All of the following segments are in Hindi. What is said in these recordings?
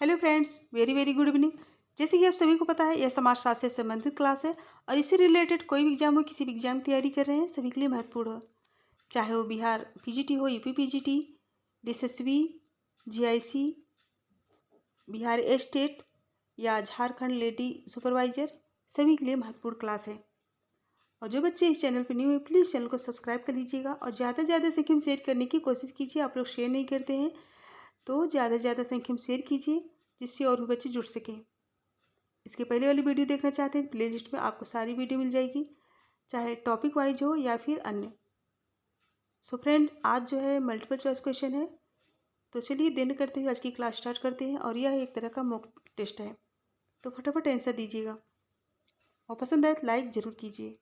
Hello friends, very very good evening. जैसे कि आप सभी को पता है, यह समाजशास्त्र से संबंधित क्लास है और इससे रिलेटेड कोई भी एग्जाम हो, किसी भी एग्जाम की तैयारी कर रहे हैं, सभी के लिए महत्वपूर्ण हो। चाहे वो बिहार पीजीटी हो, UP PGT, DSSB, GIC, Bihar state या झारखंड लेडी सुपरवाइजर, सभी के लिए महत्वपूर्ण क्लास है। और जो बच्चे इस चैनल पर न्यू है, प्लीज़ चैनल को सब्सक्राइब कर लीजिएगा और ज़्यादा से ज़्यादा संख्या में शेयर करने की कोशिश कीजिए। आप लोग शेयर नहीं करते हैं तो ज़्यादा से ज़्यादा संख्या में शेयर कीजिए, जिससे और भी बच्चे जुड़ सकें। इसके पहले वाली वीडियो देखना चाहते हैं, प्लेलिस्ट में आपको सारी वीडियो मिल जाएगी, चाहे टॉपिक वाइज हो या फिर अन्य। सो फ्रेंड, आज जो है मल्टीपल चॉइस क्वेश्चन है, तो चलिए देर करते हुए आज की क्लास स्टार्ट करते हैं। और यह एक तरह का मॉक टेस्ट है, तो फटाफट आंसर दीजिएगा और पसंद आए तो लाइक ज़रूर कीजिए।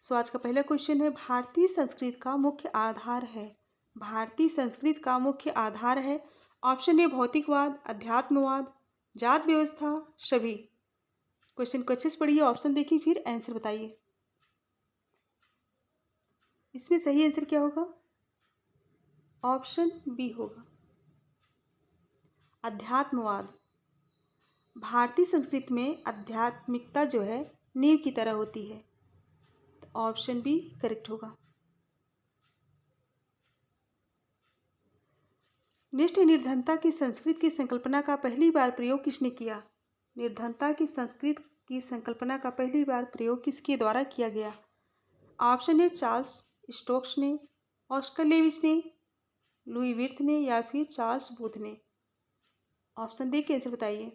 सो आज का पहला क्वेश्चन है, भारतीय संस्कृत का मुख्य आधार है। भारतीय संस्कृत का मुख्य आधार है। ऑप्शन ए भौतिकवाद, अध्यात्मवाद, जात व्यवस्था, सभी। क्वेश्चन को अच्छे से पढ़िए, ऑप्शन देखिए, फिर आंसर बताइए। इसमें सही आंसर क्या होगा? ऑप्शन बी होगा, अध्यात्मवाद। भारतीय संस्कृति में आध्यात्मिकता जो है नींव की तरह होती है, तो ऑप्शन बी करेक्ट होगा। नेक्स्ट, निर्धनता की संस्कृत की संकल्पना का पहली बार प्रयोग किसने किया? निर्धनता की संस्कृत की संकल्पना का पहली बार प्रयोग किसके द्वारा किया गया? ऑप्शन ए चार्ल्स स्टोक्स ने, ऑस्कर लेविस ने, लुई विर्थ ने या फिर चार्ल्स बूथ ने। ऑप्शन दे के आंसर बताइए।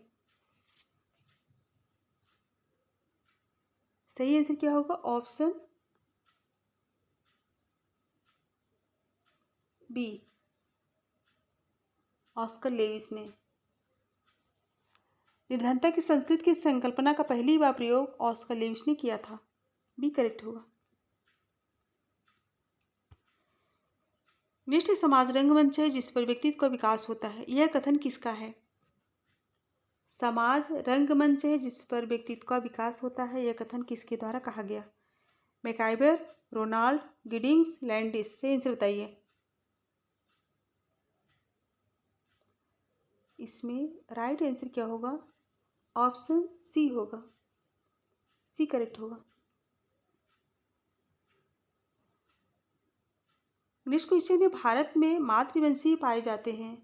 सही आंसर क्या होगा? ऑप्शन बी, ऑस्कर लेविस ने। निर्धनता की संस्कृत की संकल्पना का पहली बार प्रयोग ऑस्कर लेविस ने किया था। बी करेक्ट होगा। नेक्स्ट, समाज रंगमंच है जिस पर व्यक्तित्व का विकास होता है, यह कथन किसका है? समाज रंगमंच है जिस पर व्यक्तित्व का विकास होता है, यह कथन किसके द्वारा कहा गया? मैकाइबर, रोनाल्ड, गिडिंग्स, लैंडिस। से आंसर बताइए। इसमें राइट आंसर क्या होगा? ऑप्शन सी होगा, सी करेक्ट होगा। नेक्स्ट क्वेश्चन है, भारत में मातृवंशीय पाए जाते हैं।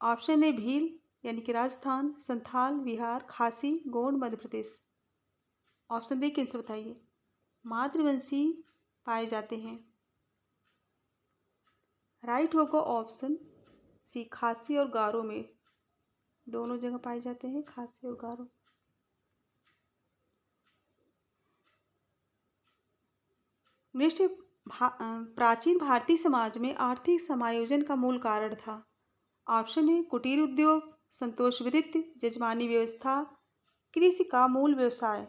ऑप्शन ए भील यानी कि राजस्थान, संथाल, बिहार, खासी, गोंड, मध्य प्रदेश। ऑप्शन दे के आंसर बताइए। मातृवंशीय पाए जाते हैं, राइट होगा ऑप्शन सी, खासी और गारो में, दोनों जगह पाए जाते हैं, खासी और गारो। नेक्स्ट, प्राचीन भारतीय समाज में आर्थिक समायोजन का मूल कारण था। ऑप्शन है कुटीर उद्योग, संतोष वृत्ति, जजमानी व्यवस्था, कृषि का मूल व्यवसाय।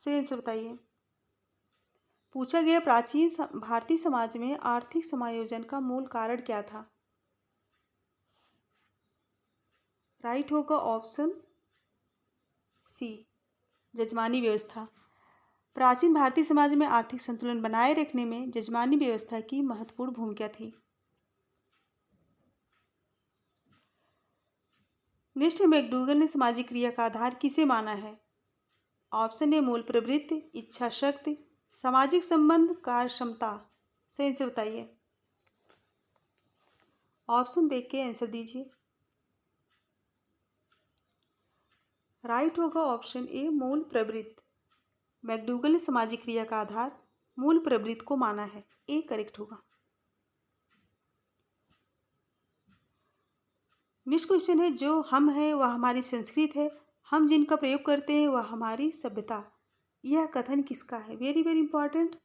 से आंसर बताइए। पूछा गया, प्राचीन भारतीय समाज में आर्थिक समायोजन का मूल कारण क्या था? राइट होगा ऑप्शन सी, जजमानी व्यवस्था। प्राचीन भारतीय समाज में आर्थिक संतुलन बनाए रखने में जजमानी व्यवस्था की महत्वपूर्ण भूमिका थी। नेक्स्ट, मैकडूगल ने सामाजिक क्रिया का आधार किसे माना है? ऑप्शन ए मूल प्रवृत्ति, इच्छा शक्ति, सामाजिक संबंध, कार्य क्षमता। से आंसर बताइए। ऑप्शन देख के आंसर दीजिए। राइट होगा ऑप्शन ए, मूल प्रवृत्ति। मैकडूगल ने सामाजिक क्रिया का आधार मूल प्रवृत्ति को माना है। ए करेक्ट होगा। नेक्स्ट क्वेश्चन है, जो हम हैं वह हमारी संस्कृति है, हम जिनका प्रयोग करते हैं वह हमारी सभ्यता। यह कथन किसका है? Very very important.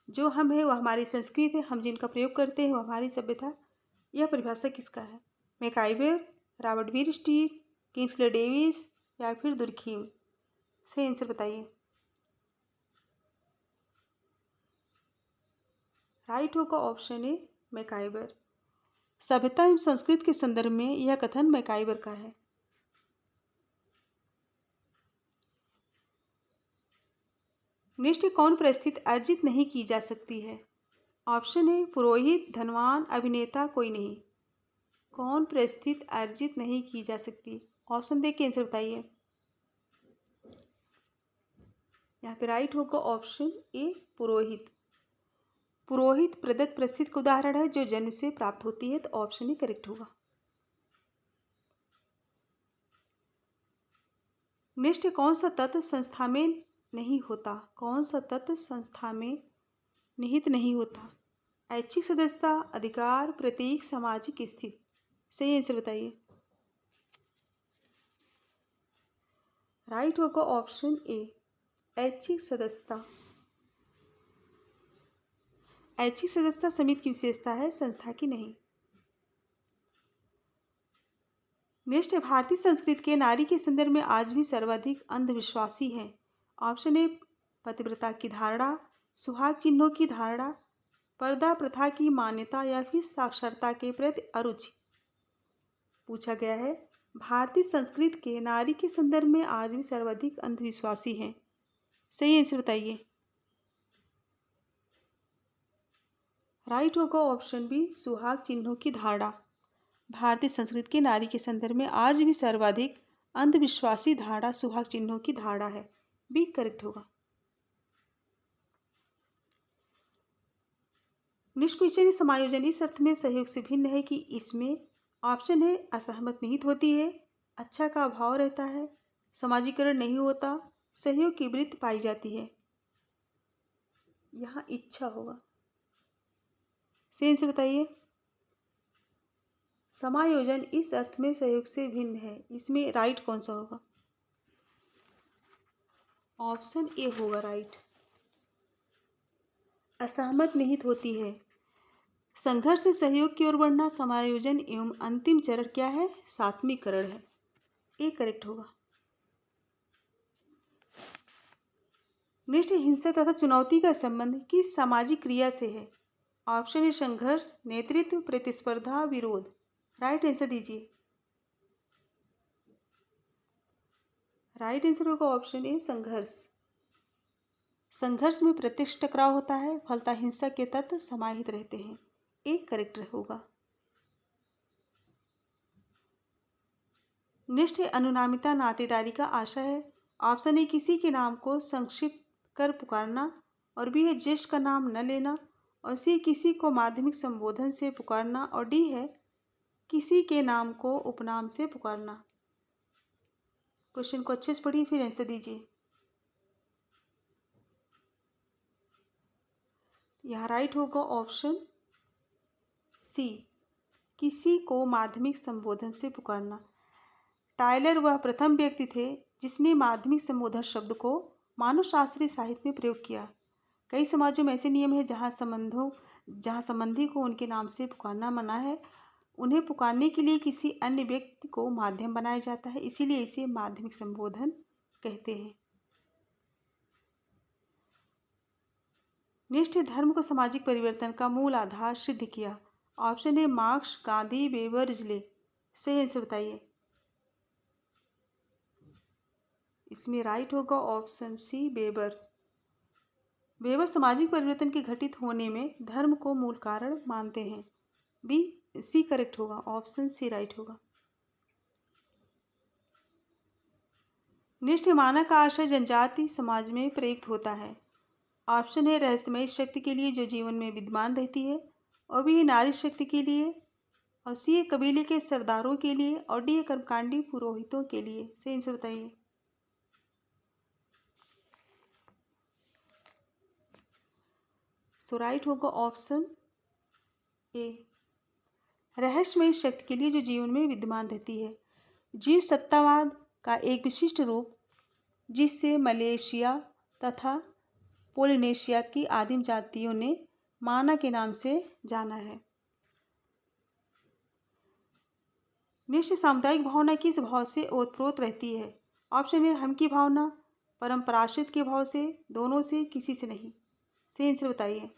जो हम हैं वह हमारी संस्कृति है, हम जिनका प्रयोग करते हैं वह हमारी सभ्यता। यह परिभाषा किसका है? मैकाइबर, रॉबर्ट बीर स्टीव, किंग्सले डेविस या फिर दुर्खीम। सही आंसर बताइए। राइट होगा ऑप्शन ए, मैकाइबर। सभ्यता एवं संस्कृति के संदर्भ में यह कथन मैकाइबर का है। नेक्स्ट, कौन परिस्थिति अर्जित नहीं की जा सकती है? ऑप्शन ए पुरोहित, धनवान, अभिनेता, कोई नहीं। कौन परिस्थिति अर्जित नहीं की जा सकती? ऑप्शन देख के आंसर बताइए। यहाँ पे राइट होगा ऑप्शन ए पुरोहित। पुरोहित प्रदत्त परिस्थिति का उदाहरण है जो जन्म से प्राप्त होती है, तो ऑप्शन ए करेक्ट होगा। नेक्स्ट, कौन सा तत्व संस्था में नहीं होता? कौन सा तत्व संस्था में निहित नहीं होता? ऐच्छिक सदस्यता, अधिकार, प्रतीक, सामाजिक स्थिति। सही आंसर बताइए। राइट होगा ऑप्शन ए ऐच्छिक सदस्यता। ऐच्छिक सदस्यता समिति की विशेषता है, संस्था की नहीं। नेक्स्ट, भारतीय संस्कृति के नारी के संदर्भ में आज भी सर्वाधिक अंधविश्वासी है। ऑप्शन ए पतिव्रता की धारणा, सुहाग चिन्हों की धारणा, पर्दा प्रथा की मान्यता या फिर साक्षरता के प्रति अरुचि। पूछा गया है भारतीय संस्कृति के नारी के संदर्भ में आज भी सर्वाधिक अंधविश्वासी है। सही आंसर बताइए। राइट होगा ऑप्शन बी सुहाग चिन्हों की धारणा। भारतीय संस्कृति के नारी के संदर्भ में आज भी सर्वाधिक अंधविश्वासी धारणा सुहाग चिन्हों की धारणा है। बी करेक्ट होगा। निष्क्रिय समायोजन इस अर्थ में सहयोग से भिन्न है कि इसमें ऑप्शन है असहमत निहित होती है, अच्छा का अभाव रहता है, समाजीकरण नहीं होता, सहयोग की वृत्ति पाई जाती है। यहाँ इच्छा होगा। सही आंसर बताइए। समायोजन इस अर्थ में सहयोग से भिन्न है, इसमें राइट कौन सा होगा? ऑप्शन ए होगा राइट। असहमत निहित होती है। संघर्ष से सहयोग की ओर बढ़ना समायोजन एवं अंतिम चरण क्या है? सात्मीकरण है। ए करेक्ट होगा। नेक्स्ट, हिंसा तथा चुनौती का संबंध किस सामाजिक क्रिया से है? ऑप्शन ए संघर्ष, नेतृत्व, प्रतिस्पर्धा, विरोध। राइट आंसर दीजिए। राइट आंसर होगा ऑप्शन ए संघर्ष। संघर्ष में प्रत्यक्ष टकराव होता है, फलता हिंसा के तत्व समाहित रहते हैं। एक करेक्ट होगा। नेक्स्ट है अनुनामिता नातेदारी का आशय है। ऑप्शन ए किसी के नाम को संक्षिप्त कर पुकारना, और बी है ज्येष्ठ का नाम न लेना, और सी किसी को माध्यमिक संबोधन से पुकारना, और डी है किसी के नाम को उपनाम से पुकारना। क्वेश्चन को अच्छे से पढ़िए फिर आंसर दीजिए। यहाँ राइट होगा ऑप्शन सी किसी को माध्यमिक संबोधन से पुकारना। टायलर वह प्रथम व्यक्ति थे जिसने माध्यमिक संबोधन शब्द को मानव शास्त्रीय साहित्य में प्रयोग किया। कई समाजों में ऐसे नियम है जहाँ संबंधी को उनके नाम से पुकारना मना है। उन्हें पुकारने के लिए किसी अन्य व्यक्ति को माध्यम बनाया जाता है, इसीलिए इसे माध्यमिक संबोधन कहते हैं। नेक्स्ट, धर्म को सामाजिक परिवर्तन का मूल आधार सिद्ध किया। Option A marks, Gandhi, weber, Risley. सही आंसर बताइए। इसमें राइट होगा ऑप्शन सी वेबर। वेबर सामाजिक परिवर्तन के घटित होने में धर्म को मूल कारण मानते हैं। बी सी करेक्ट होगा, ऑप्शन सी राइट होगा। नेक्स्ट, मानव का आशय जनजाति समाज में प्रयुक्त होता है। ऑप्शन है रहस्यमय शक्ति के लिए जो जीवन में विद्यमान रहती है, और बी नारी शक्ति के लिए, और सी कबीले के सरदारों के लिए, और डी कर्मकांडी पुरोहितों के लिए। सही आंसर बताइए। सो राइट होगा ऑप्शन ए रहस्यमय शक्ति के लिए जो जीवन में विद्यमान रहती है। जीव सत्तावाद का एक विशिष्ट रूप जिससे मलेशिया तथा पोलिनेशिया की आदिम जातियों ने माना के नाम से जाना है। निश्चित सामुदायिक भावना किस भाव से ओतप्रोत रहती है? ऑप्शन है हम की भावना, परम्पराश्रित के भाव से, दोनों से, किसी से नहीं। सही आंसर बताइए।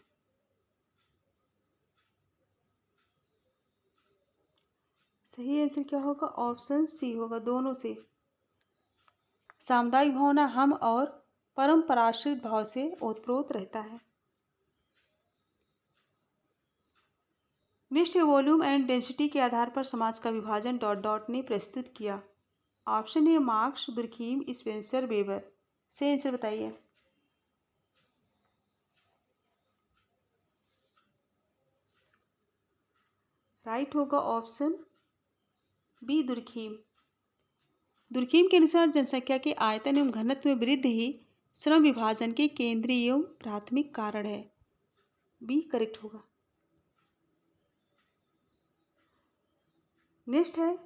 सही आंसर क्या होगा? ऑप्शन सी होगा, दोनों से। सामुदायिक भावना हम और परम्पराश्रित भाव से ओतप्रोत रहता है। नेक्स्ट है वॉल्यूम एंड डेंसिटी के आधार पर समाज का विभाजन डॉट डॉट ने प्रस्तुत किया। ऑप्शन है मार्क्स, दुर्खीम, स्पेंसर, वेबर। सही आंसर बताइए। राइट होगा ऑप्शन बी, दुर्खीम। दुर्खीम के अनुसार जनसंख्या के आयतन एवं घनत्व में वृद्धि ही श्रम विभाजन के केंद्रीय एवं प्राथमिक कारण है। बी करेक्ट होगा। नेक्स्ट है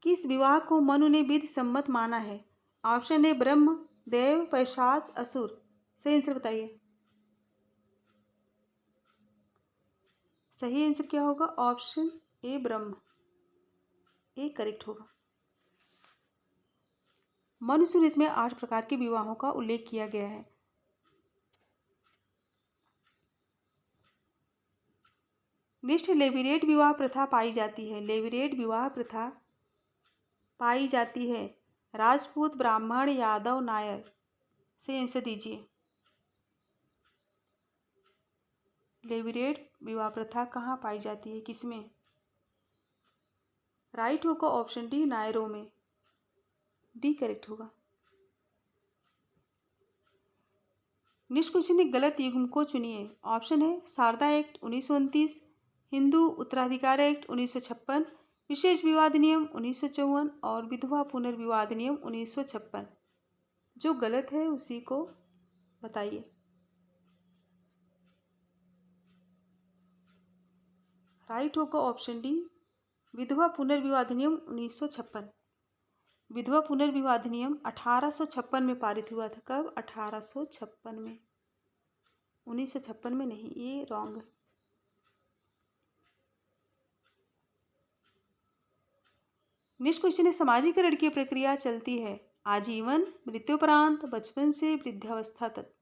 किस विवाह को मनु ने विधि सम्मत माना है। ऑप्शन है ब्रह्म, देव, पैशाच, असुर। सही आंसर बताइए। सही आंसर क्या होगा? Option A, Brahma. A correct होगा। मनुस्मृति में 8 प्रकार के विवाहों का उल्लेख किया गया है। नेक्स्ट लेविरेट विवाह प्रथा पाई जाती है। लेविरेट विवाह प्रथा पाई जाती है राजपूत, ब्राह्मण, यादव, नायर। सही आंसर दीजिए। लेविरेट विवाह प्रथा कहाँ पाई जाती है, किसमें? राइट होगा ऑप्शन डी, नायरों में। डी करेक्ट होगा। नेक्स्ट क्वेश्चन है गलत युग्म को चुनिए। ऑप्शन है शारदा एक्ट 1929, हिंदू उत्तराधिकार एक्ट 1956, विशेष विवाद नियम 1954 और विधवा पुनर्विवाद नियम 1956। जो गलत है उसी को बताइए। राइट होगा ऑप्शन डी, विधवा पुनर्विवाद नियम 1956। विधवा पुनर्विवाद नियम 1856 में पारित हुआ था। कब? 1856 में, 1956 में नहीं, ये रॉन्ग है। नेक्स्ट क्वेश्चन है समाजीकरण की प्रक्रिया चलती है आजीवन, मृत्युपरांत, बचपन से वृद्धावस्था तक।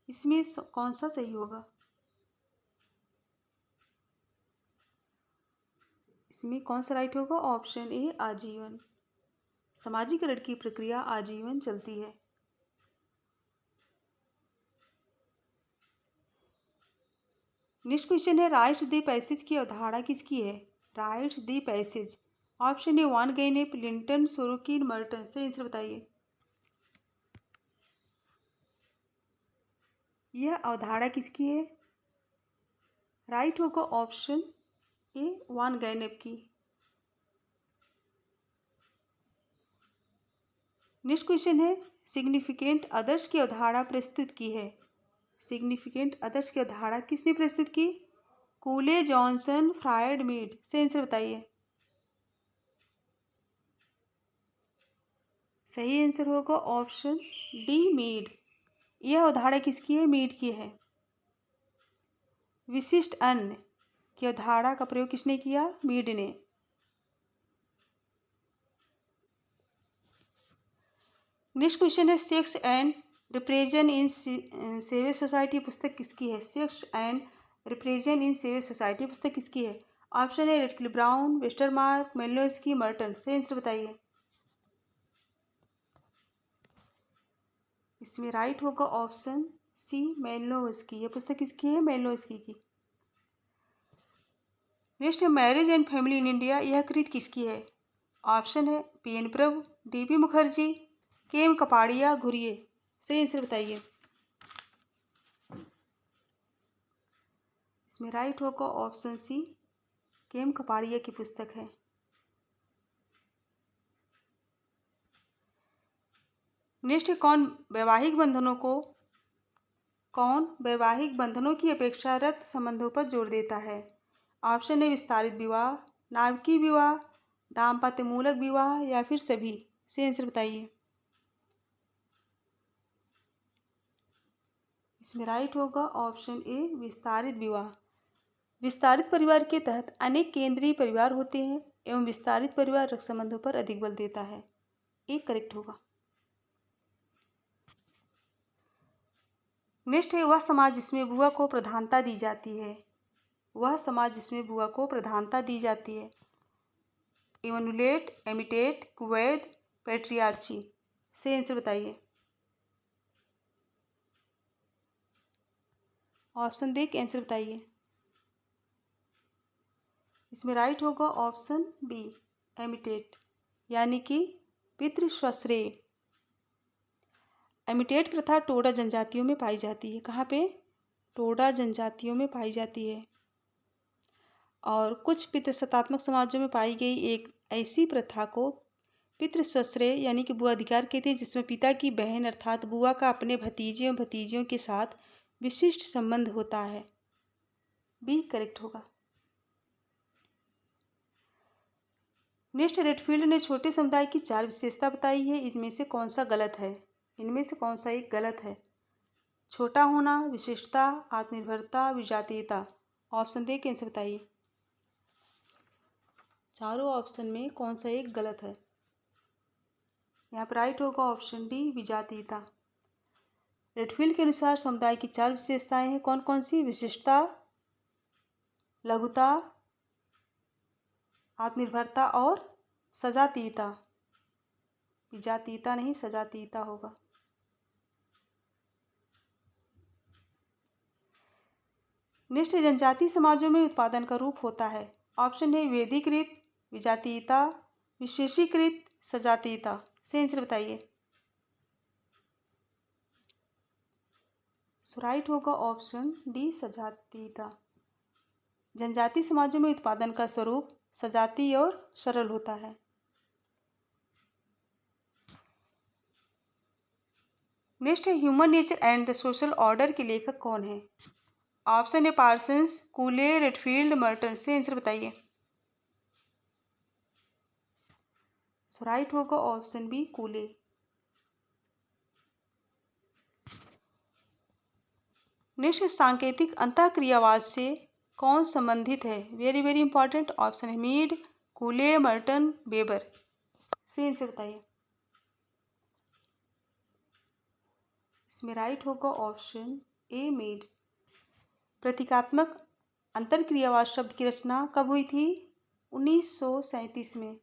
इसमें कौन सा सही होगा? इसमें कौन सा राइट होगा? ऑप्शन ए, आजीवन। समाजीकरण की प्रक्रिया आजीवन चलती है। नेक्स्ट क्वेश्चन है राइट्स द पैसेज की अवधारणा किसकी है? Rites de passage. Option A Van Gennep, Linton, Sorokin, Merton. सही आंसर बताइए। यह अवधारणा किसकी है? राइट होगा ऑप्शन ए, वान गैनेप की। नेक्स्ट क्वेश्चन है सिग्निफिकेंट अदर्स की अवधारणा प्रस्तुत की है। सिग्निफिकेंट अदर्स की अवधारणा किसने प्रस्तुत की? कूले, जॉनसन, फ्रायड, मीड। से आंसर बताइए। सही आंसर होगा ऑप्शन डी, मीड। यह अवधारणा किसकी है? मीड की है। विशिष्ट अन्न की अवधारणा का प्रयोग किसने किया? मीड ने। नेक्स्ट क्वेश्चन है sex and repression in savage society पुस्तक किसकी है? Sex and repression in savage society पुस्तक किसकी है? ऑप्शन है Radcliffe Brown, Westermarck, Malinowski, Merton. सही आंसर बताइए। इसमें राइट होगा ऑप्शन सी, मेनलोस्की। यह पुस्तक किसकी है? मेनलोस्की की। नेक्स्ट है marriage and family in India. यह कृत किसकी है? ऑप्शन है पी.एन. प्रभु, डी.पी. मुखर्जी, के.एम. कपाड़िया, घुरिये। सही आंसर बताइए। इसमें राइट होगा ऑप्शन सी, के.एम. कपाड़िया की पुस्तक है। नेक्स्ट है कौन वैवाहिक बंधनों की अपेक्षा रक्त संबंधों पर जोर देता है? ऑप्शन है विस्तारित विवाह, नाभिकीय विवाह, दाम्पत्य मूलक विवाह या फिर सभी। सही आंसर बताइए। इसमें राइट होगा ऑप्शन ए, विस्तारित विवाह। विस्तारित परिवार के तहत अनेक केंद्रीय परिवार होते हैं एवं विस्तारित परिवार रक्त संबंधों पर अधिक बल देता है। एक करेक्ट होगा। नेक्स्ट है वह समाज जिसमें बुआ को प्रधानता दी जाती है। वह समाज जिसमें बुआ को प्रधानता दी जाती है। इमनुलेट, एमिटेट, कुवैत, पैट्रियार्ची। सही आंसर बताइए। ऑप्शन देख आंसर बताइए। इसमें राइट होगा ऑप्शन बी, एमिटेट, यानी कि पितृस्वश्रेय। एमिटेट प्रथा टोडा जनजातियों में पाई जाती है। कहाँ पे? टोडा जनजातियों में पाई जाती है। और कुछ पितृसत्तात्मक समाजों में पाई गई एक ऐसी प्रथा को पितृस्वश्रेय यानी कि बुआ अधिकार कहते हैं, जिसमें पिता की बहन अर्थात बुआ का अपने भतीजे और भतीजियों के साथ विशिष्ट संबंध होता है। बी करेक्ट होगा। नेक्स्ट, रेडफील्ड ने छोटे समुदाय की 4 विशेषता बताई है। इनमें से कौन सा गलत है? इनमें से कौन सा एक गलत है? छोटा होना, विशिष्टता, आत्मनिर्भरता, विजातीयता। ऑप्शन दे के आंसर बताइए। चारों ऑप्शन में कौन सा एक गलत है? यहाँ पर राइट होगा ऑप्शन डी, विजातीयता। रेडफील्ड के अनुसार समुदाय की 4 विशेषताएं हैं। कौन कौन सी? विशिष्टता, लघुता, आत्मनिर्भरता और सजातीयता। विजातीयता नहीं, सजातीयता होगा। नेक्स्ट, जनजातीय समाजों में उत्पादन का रूप होता है। ऑप्शन है वेदीकृत, विजातीयता, विशेषीकृत, सजातीयता। से आंसर बताइए। सो राइट होगा ऑप्शन डी, सजातीयता। जनजातीय समाजों में उत्पादन का स्वरूप सजातीय और सरल होता है। नेक्स्ट है human nature and the social order के लेखक कौन है? ऑप्शन है पार्सन्स, कूले, रेडफील्ड, मर्टन। से आंसर बताइए। सो राइट होगा ऑप्शन बी, कूले। नेक्स्ट, सांकेतिक अंतःक्रियावाद से कौन संबंधित है? Very very important. ऑप्शन है मीड, कूले, मर्टन, वेबर। से आंसर बताइए। इसमें राइट होगा ऑप्शन ए, मीड। प्रतीकात्मक अंतरक्रियावाद शब्द की रचना कब हुई थी? 1937 में।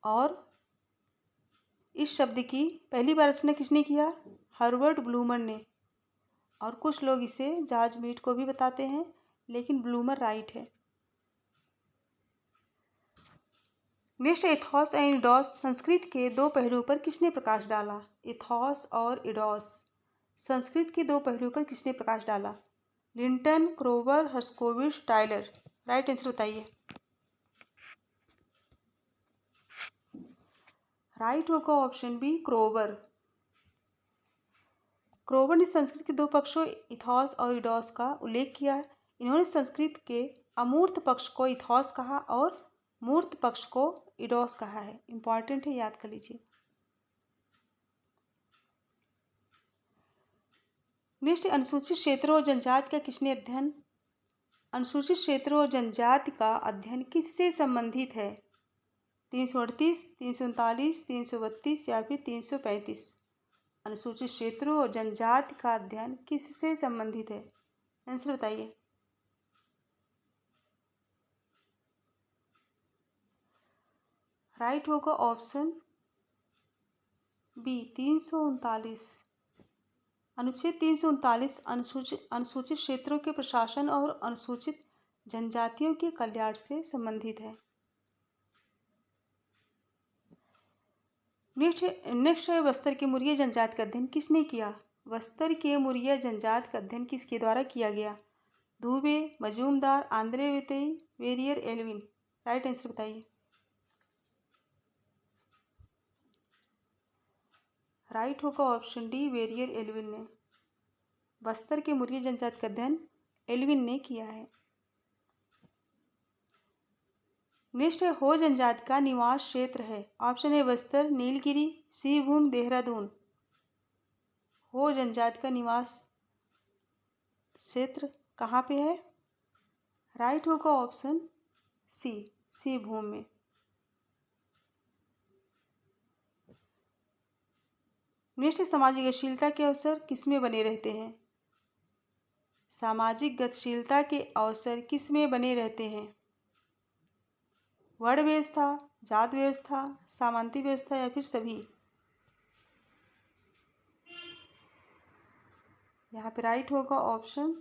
और इस शब्द की पहली बार रचना किसने किया? हर्बर्ट ब्लूमर ने। और कुछ लोग इसे जॉर्ज मीड को भी बताते हैं, लेकिन ब्लूमर राइट है। नेक्स्ट, एथॉस एंड इडॉस संस्कृत के 2 पहलुओं पर किसने प्रकाश डाला? एथॉस और इडॉस संस्कृत के 2 पहलुओं पर किसने प्रकाश डाला? Linton, Kroeber, Herskovits, Tylor. Right answer बताइए। राइट होगा ऑप्शन बी, क्रोवर। क्रोवर ने संस्कृत के 2 पक्षों इथॉस और इडॉस का उल्लेख किया है। इन्होंने संस्कृत के अमूर्त पक्ष को इथॉस कहा और मूर्त पक्ष को इडॉस कहा है। इंपॉर्टेंट है, याद कर लीजिए। नेक्स्ट, अनुसूचित क्षेत्रों और जनजाति का किसने अध्ययन? अनुसूचित क्षेत्रों और जनजाति का अध्ययन किससे संबंधित है? 338, 339, 332 या फिर 335। अनुसूचित क्षेत्रों और जनजाति का अध्ययन किससे संबंधित है? आंसर बताइए। राइट होगा ऑप्शन बी, 339। अनुच्छेद 339 अनुसूचित क्षेत्रों के प्रशासन और अनुसूचित जनजातियों के कल्याण से संबंधित है। नेक्स्ट है बस्तर के मुरिया जनजाति का अध्ययन किसने किया? बस्तर के मुरिया जनजाति का अध्ययन किसके द्वारा किया गया? दुबे, मजूमदार, आंद्रे वितेई, वेरियर एल्विन। राइट आंसर बताइए। राइट होगा ऑप्शन डी, वेरियर एल्विन ने। बस्तर के मुरिया जनजाति का अध्ययन एल्विन ने किया है। नेक्स्ट है हो जनजाति का निवास क्षेत्र है। ऑप्शन है बस्तर, नीलगिरी, सिंहभूम, देहरादून। हो जनजाति का निवास क्षेत्र कहाँ पे है? राइट होगा ऑप्शन सी, सिंहभूम में। नेक्स्ट, सामाजिक गतिशीलता के अवसर किसमें बने रहते हैं? सामाजिक गतिशीलता के अवसर किसमें बने रहते हैं? वर्ण व्यवस्था, जात व्यवस्था, सामंती व्यवस्था या फिर सभी। यहाँ पे राइट होगा ऑप्शन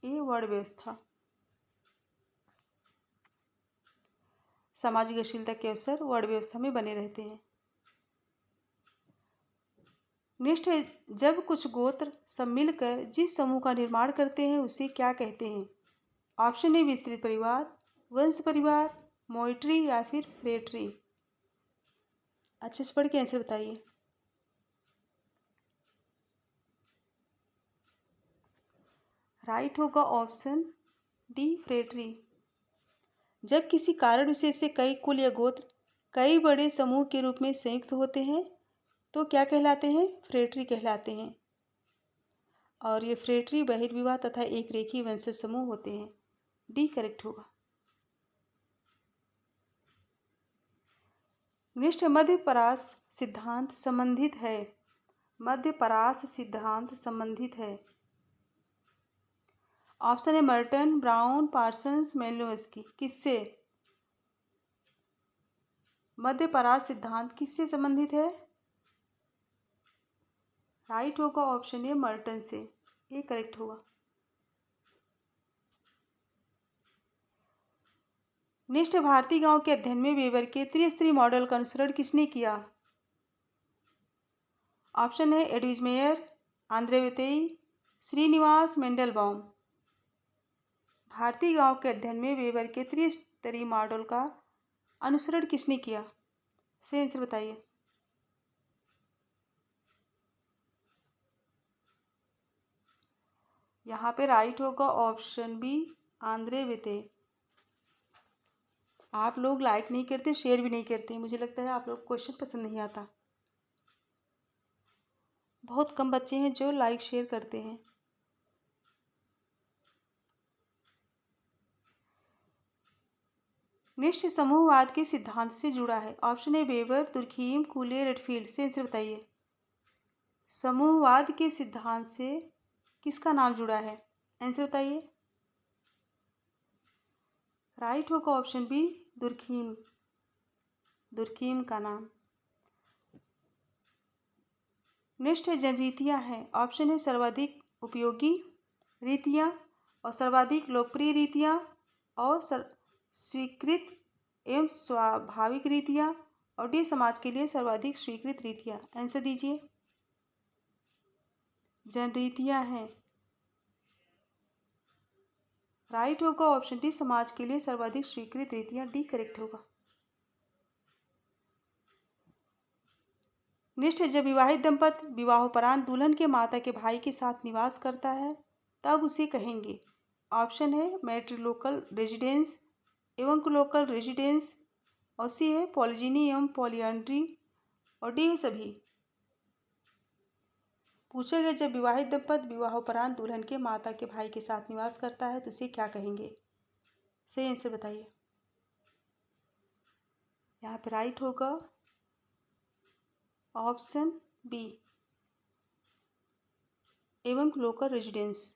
ए वर्ण व्यवस्था। सामाजिक अश्लीलता के अवसर वर्ण व्यवस्था में बने रहते हैं। नेक्स्ट है, जब कुछ गोत्र सब मिलकर जिस समूह का निर्माण करते हैं उसे क्या कहते हैं? ऑप्शन ए विस्तृत परिवार, वंश परिवार, मोइट्री या फिर फ्रेट्री। अच्छे से पढ़ के आंसर बताइए। राइट होगा ऑप्शन डी फ्रेट्री। जब किसी कारण विशेष से कई कुल या गोत्र कई बड़े समूह के रूप में संयुक्त होते हैं तो क्या कहलाते हैं? फ्रेट्री कहलाते हैं। और ये फ्रेट्री बहिर्विवाह तथा एक रेखीय वंशज समूह होते हैं। डी करेक्ट होगा। नेक्स्ट, मध्यपरास सिद्धांत संबंधित है। मध्यपरास सिद्धांत संबंधित है। ऑप्शन है मर्टन, ब्राउन, पार्सन्स, मेलिनोव्स्की। किससे? मध्यपरास सिद्धांत किससे संबंधित है? राइट होगा ऑप्शन ए मर्टन से। ये करेक्ट होगा। नेक्स्ट, भारतीय गांव के अध्ययन में वेबर के त्रिस्तरीय मॉडल का अनुसरण किसने किया? ऑप्शन है एडविज मेयर, आंद्रे वेतेई, श्रीनिवास मेंडलबाउम। भारतीय गांव के अध्ययन में वेबर के त्रिस्तरीय मॉडल का अनुसरण किसने किया? सही आंसर बताइए। यहाँ पे राइट होगा ऑप्शन बी आंद्रे वेते। आप लोग लाइक नहीं करते, शेयर भी नहीं करते। मुझे लगता है आप लोग क्वेश्चन पसंद नहीं आता। बहुत कम बच्चे हैं जो लाइक शेयर करते हैं। नेक्स्ट, समूहवाद के सिद्धांत से जुड़ा है। Option A weber, Durkheim, कूले, Redfield. से आंसर बताइए। समूहवाद के सिद्धांत से किसका नाम जुड़ा है? आंसर बताइए। राइट होगा ऑप्शन बी दुर्खीम। दुर्खीम का नाम। नेक्स्ट है जनरीतियाँ हैं। ऑप्शन है सर्वाधिक उपयोगी रीतियाँ और सर्वाधिक लोकप्रिय रीतियाँ और स्वीकृत एवं स्वाभाविक रीतियाँ और डी समाज के लिए सर्वाधिक स्वीकृत रीतियाँ। आंसर दीजिए। जनरीतियाँ हैं। राइट होगा ऑप्शन डी समाज के लिए सर्वाधिक स्वीकृत रीतियाँ। डी करेक्ट होगा। नेक्स्ट है, जब विवाहित दंपति विवाहोपरांत दुल्हन के माता के भाई के साथ निवास करता है तब उसे कहेंगे। ऑप्शन है मैट्रिलोकल रेजिडेंस एवं लोकल रेजिडेंस और सी है पॉलिजिनी एवं पॉलिएंड्री और डी है सभी। पूछा गया जब विवाहित दंपति विवाहोपरांत दुल्हन के माता के भाई के साथ निवास करता है तो उसे क्या कहेंगे? सही आंसर बताइए। यहाँ पे राइट होगा ऑप्शन बी एवं लोकल रेजिडेंस।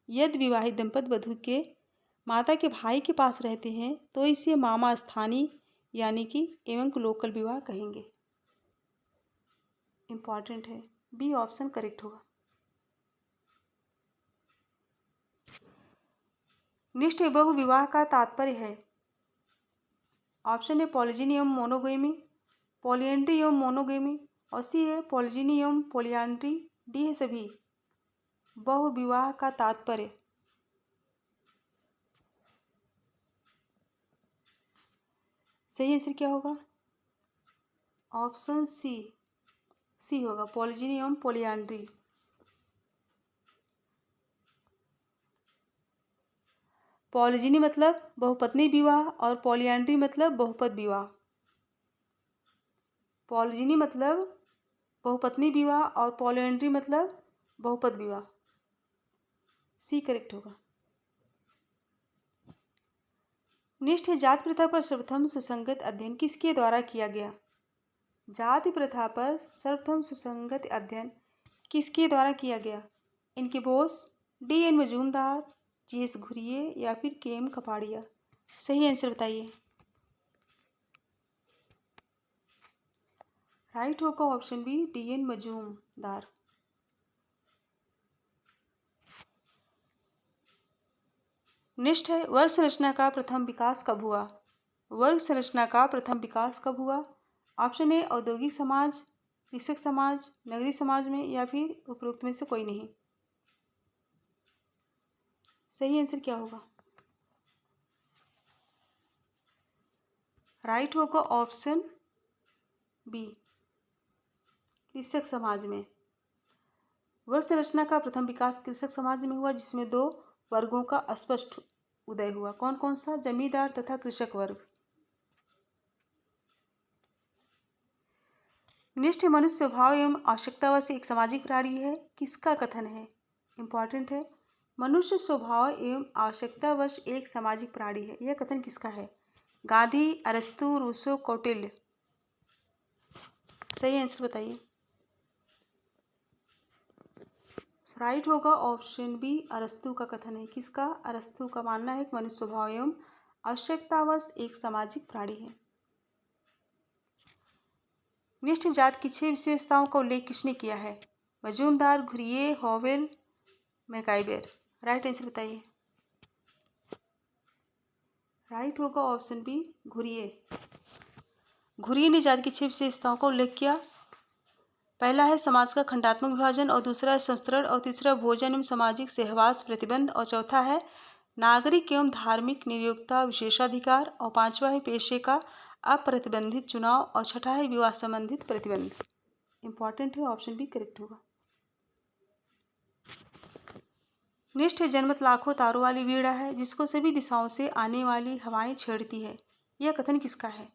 यदि विवाहित दंपति वधू के माता के भाई के पास रहते हैं तो इसे मामा स्थानीय यानी कि एवं लोकल विवाह कहेंगे। इम्पॉर्टेंट है। बी ऑप्शन करेक्ट होगा। नेक्स्ट है, बहुविवाह का तात्पर्य है। ऑप्शन है पॉलिजिनी एवं मोनोगेमी, पॉलिएंड्री एवं मोनोगेमी और सी है पॉलिजिनी एवं पॉलिएंड्री। डी है सभी। बहुविवाह का तात्पर्य। सही आंसर क्या होगा? ऑप्शन सी होगा पॉलिजिनी एवं पॉलिएंड्री। पॉलिजिनी मतलब बहुपत्नी विवाह और पॉलिएंड्री मतलब बहुपद विवाह। पॉलिजिनी मतलब बहुपत्नी विवाह और पॉलिएंड्री मतलब बहुपद विवाह। सी करेक्ट होगा। नेक्स्ट है, जाति प्रथा पर सर्वप्रथम सुसंगत अध्ययन किसके द्वारा किया गया? जाति प्रथा पर सर्वप्रथम सुसंगत अध्ययन किसके द्वारा किया गया? इनके Bose, D N Majumdar, G S Ghurye या फिर के एम कपाड़िया। सही आंसर बताइए। राइट होगा option B D N Majumdar. Next है वर्ग संरचना का प्रथम विकास कब हुआ। वर्ग संरचना का प्रथम विकास कब हुआ। ऑप्शन ए औद्योगिक समाज, कृषक समाज, नगरीय समाज में, या फिर उपरोक्त में से कोई नहीं। सही आंसर क्या होगा। राइट होगा ऑप्शन बी, कृषक समाज में। वर्ग संरचना का प्रथम विकास कृषक समाज में हुआ, जिसमें दो वर्गों का स्पष्ट उदय हुआ। कौन कौन सा। जमींदार तथा कृषक वर्ग। नेक्स्ट है मनुष्य स्वभाव एवं आवश्यकतावश एक सामाजिक प्राणी है, किसका कथन है। इंपॉर्टेंट है। मनुष्य स्वभाव एवं आवश्यकतावश एक सामाजिक प्राणी है, यह कथन किसका है। गांधी, अरस्तु, रूसो, कौटिल्य। सही आंसर बताइए। राइट होगा ऑप्शन बी, अरस्तु का कथन है। किसका। अरस्तु का मानना है कि मनुष्य स्वभाव एवं आवश्यकतावश एक सामाजिक प्राणी है। नेक्स्ट जात की 6 विशेषताओं का उल्लेख किसने किया है। Majumdar, Ghurye, Howell, MacIver. Right answer बताइए। राइट होगा ऑप्शन बी, घुरिये। घुरिये ने जात की 6 विशेषताओं का उल्लेख किया। पहला है समाज का खंडात्मक विभाजन, और दूसरा है संस्तरण, और तीसरा भोजन एवं सामाजिक सहवास प्रतिबंध, और चौथा है नागरिक एवं धार्मिक नियोक्ता विशेषाधिकार, और पांचवा है पेशे का अप्रतिबंधित चुनाव, और छठा है विवाह संबंधित प्रतिबंध। इंपॉर्टेंट है, ऑप्शन बी करेक्ट होगा। नेक्स्ट है जनमत लाखों तारों वाली वीणा है, जिसको सभी दिशाओं से आने वाली हवाएं छेड़ती है, यह कथन किसका है।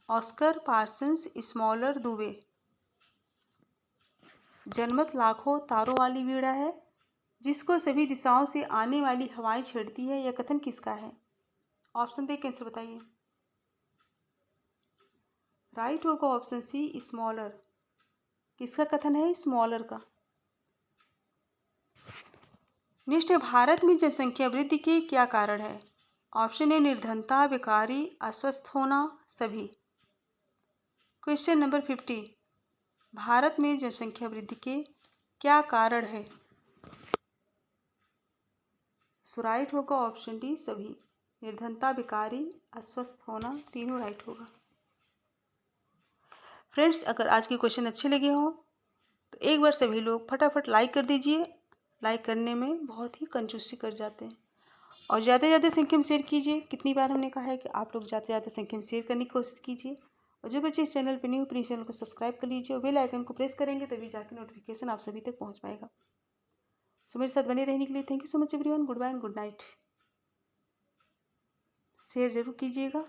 Oscar, Parsons, smaller, Dubey. जनमत लाखों तारों वाली वीणा है, जिसको सभी दिशाओं से आने वाली हवाएं छेड़ती है, यह कथन किसका है। ऑप्शन देख के आंसर बताइए। राइट होगा ऑप्शन सी, स्मॉलर। किसका कथन है। स्मॉलर का। नेक्स्ट है भारत में जनसंख्या वृद्धि के क्या कारण है। ऑप्शन ए निर्धनता, बेकारी, अस्वस्थ होना, सभी। क्वेश्चन नंबर 50, भारत में जनसंख्या वृद्धि के क्या कारण है। सो राइट होगा ऑप्शन डी, सभी। निर्धनता, बेकारी, अस्वस्थ होना, तीनों राइट होगा। फ्रेंड्स, अगर आज के क्वेश्चन अच्छे लगे हों तो एक बार सभी लोग फटाफट लाइक कर दीजिए। लाइक करने में बहुत ही कंजूसी कर जाते हैं, और ज़्यादा से ज़्यादा संख्या में शेयर कीजिए। कितनी बार हमने कहा है कि आप लोग ज़्यादा से ज़्यादा संख्या में शेयर करने की कोशिश कीजिए। और जो बच्चे इस चैनल पर न्यू, प्लीज़ चैनल को सब्सक्राइब कर लीजिए और बेल आइकन को प्रेस करेंगे, तभी जाकर नोटिफिकेशन आप सभी तक पहुँच पाएगा। सो मेरे साथ बने रहने के लिए thank you so much everyone. Good bye and good night. Share जरूर कीजिएगा।